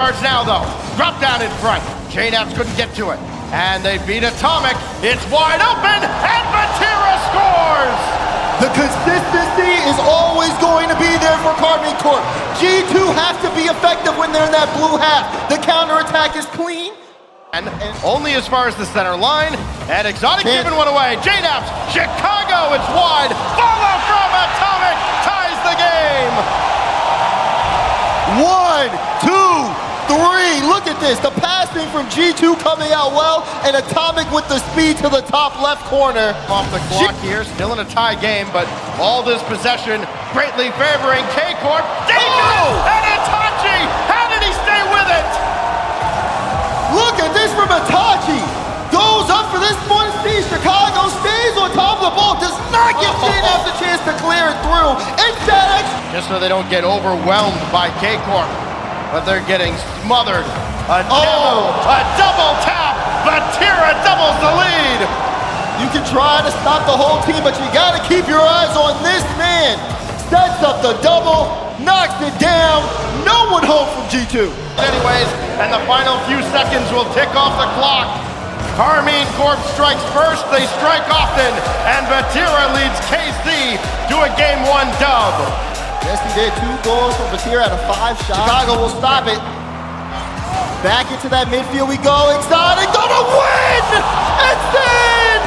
Now though, drop down in front. JNAPS couldn't get to it. And they beat Atomic. It's wide open, and Vatira scores! The consistency is always going to be there for KCorp. G2 has to be effective when they're in that blue half. The counterattack is clean. And only as far as the center line. And Exotic giving one away. JNAPS, Chicago, it's wide. Follow from Atomic, ties the game. 1, 2, 3, look at this. The passing from G2 coming out well, and Atomic with the speed to the top left corner. Off the clock here, still in a tie game, but all this possession greatly favoring KCorp. Dangerous! And Itachi! How did he stay with it? Look at this from Itachi. Goes up for this one. See, Chicago stays on top of the ball. Does not give JNAPS a chance to clear it through. Instead, just so they don't get overwhelmed by KCorp. But they're getting smothered. A double tap. Vatira doubles the lead. You can try to stop the whole team, but you got to keep your eyes on this man. Sets up the double, knocks it down. No one home from G2. Anyways, and the final few seconds will tick off the clock. KCorp strikes first, they strike often, and Vatira leads KC to a Game 1 dub. Yes, he did. 2 goals from Vatira out of 5 shots. Chicago will stop it. Back into that midfield we go. Exotic gonna win! And then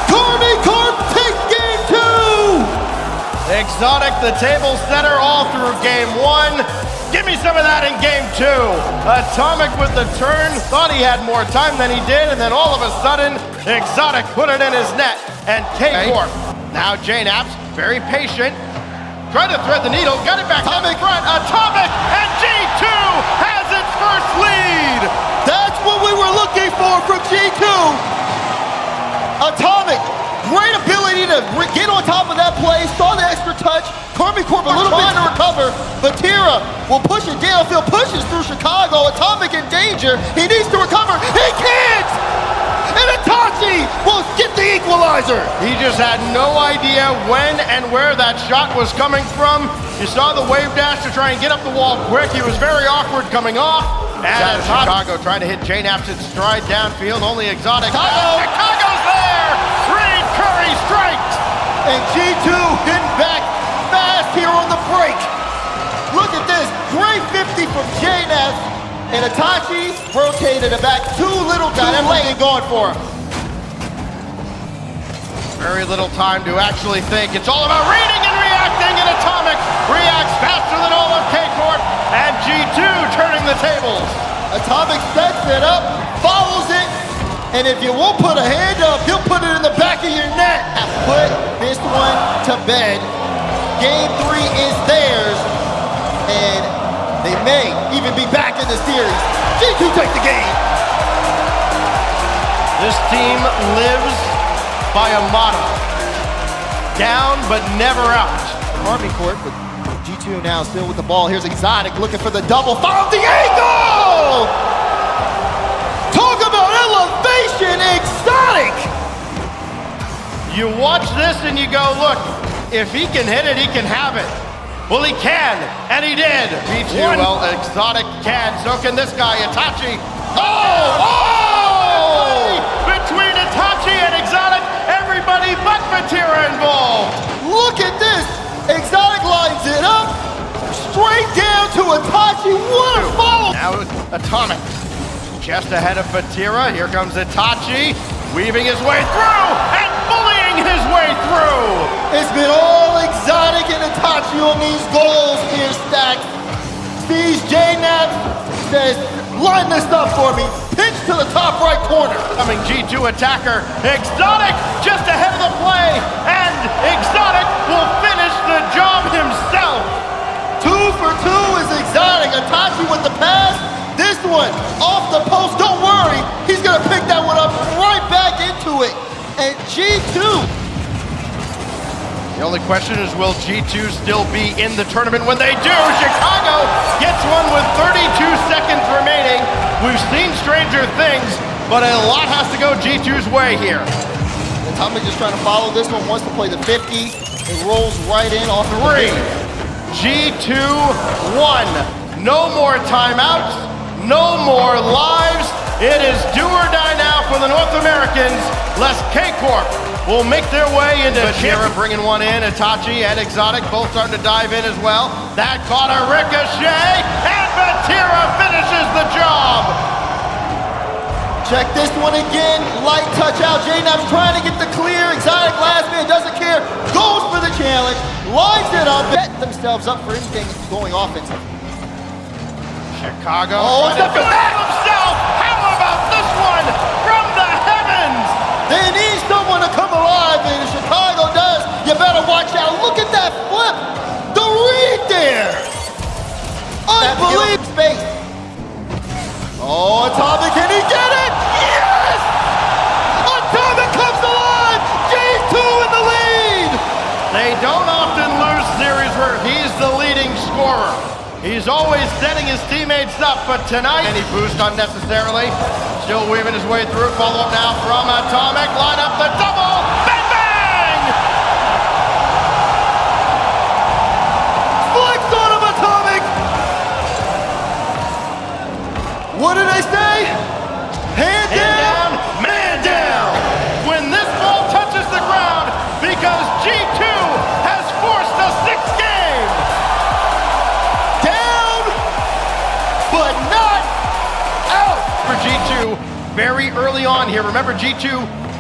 KCorp takes Game 2! Exotic, the table setter all through Game 1. Give me some of that in Game 2. Atomic with the turn, thought he had more time than he did, and then all of a sudden, Exotic put it in his net. And KCorp, now JNAPS, very patient, tried to thread the needle, got it back in front. Atomic, and G2 has its first lead. That's what we were looking for from G2. Atomic, great ability to get on top of that play, saw the extra touch. KCorp a little bit to recover. Vatira will push it downfield, pushes through Chicago. Atomic in danger. He needs to recover. He can't! And Itachi will get the equalizer. He just had no idea when and where that shot was coming from. You saw the wave dash to try and get up the wall quick. He was very awkward coming off. And Chicago trying to hit JNAPS in stride downfield. Only Exotic. Chicago's there! Reed Curry strikes! And G2 hitting back fast here on the break. Look at this, great 50 from JNAPS, and Itachi rotated it back too little, got everything going for him. Very little time to actually think. It's all about reading and reacting, and Atomic reacts faster than all of KCorp, and G2 turning the tables. Atomic sets it up, follows it, and if you won't put a hand up, he'll put it in the back of your net. Put this one to bed. Game 3 is theirs, and they may even be back in the series. G2 take the game. This team lives by a motto. Down, but never out. KCorp with G2 now still with the ball. Here's Exotic looking for the double. Found the angle! Talk about elevation, Exotic! You watch this and you go, look, if he can hit it, he can have it. Well, he can, and he did. Beats you, well, Exotic can, so can this guy, Itachi. Between Itachi and Exotic, everybody but Vatira involved. Look at this. Exotic lines it up, straight down to Itachi. What a follow. Now Atomic, just ahead of Vatira. Here comes Itachi, weaving his way through, and bullying his way through. It's been all Exotic and Itachi on these goals here, Stack. Sees JNAPS, says, line this up for me. Pitch to the top right corner. Coming G2 attacker, Exotic just ahead of the play, and Exotic will finish the job himself. 2 for 2 is Exotic. Itachi with the pass. This one off the post. Don't worry, he's gonna pick that one up right back into it. And G2. The only question is, will G2 still be in the tournament when they do? Chicago gets one with 32 seconds remaining. We've seen stranger things, but a lot has to go G2's way here. Atomic just trying to follow this one, wants to play the 50. It rolls right in off the 3, G2 1. No more timeouts. no more lives. It is do or die now for the North Americans, lest KCorp will make their way into Batira bringing one in. Itachi and Exotic both starting to dive in as well. That caught a ricochet, and Batira finishes the job. Check this one again. Light touch out. J-Nab's trying to get the clear. Exotic last man doesn't care. Goes for the challenge. Lines it up. Bet themselves up for anything going offensive. Chicago. Oh, it's not for that himself. How about this one from the heavens? They need someone to come alive, and Chicago does. You better watch out. Look at that flip. The read there. Unbelievable space. Oh, Atomic, can he get it? Yes! Atomic comes alive. J2 in the lead. They don't often lose series where he's the leading scorer. He's always setting his teammates up, but tonight, any boost unnecessarily. Still weaving his way through. Follow up now from Atomic. Line up the double. Bang, bang! Flex on him, Atomic. What did I say? Hand down, man down. When this ball touches the ground, because G2 has forced a 6th game. But not out for G2 very early on here. Remember, G2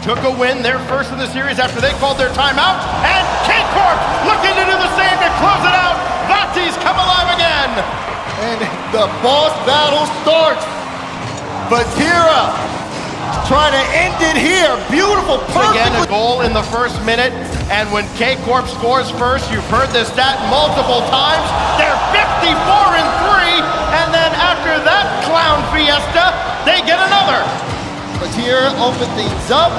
took a win, their first in the series after they called their timeout, and KCorp looking to do the same to close it out. Vati's come alive again. And the boss battle starts. Batira trying to end it here. Beautiful, perfect. Again, a goal in the first minute, and when KCorp scores first, you've heard this stat multiple times, they're 54-3, and then after that clown fiesta, they get another. Batira opened things up,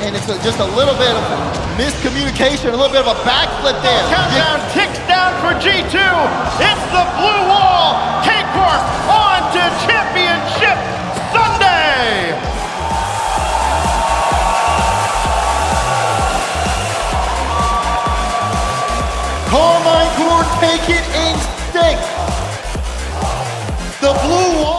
and it's just a little bit of miscommunication, a little bit of a backflip there. Countdown ticks down for G2. It's the blue wall. KCorp on to championship Sunday. Carmine Core take it in 6. The blue wall.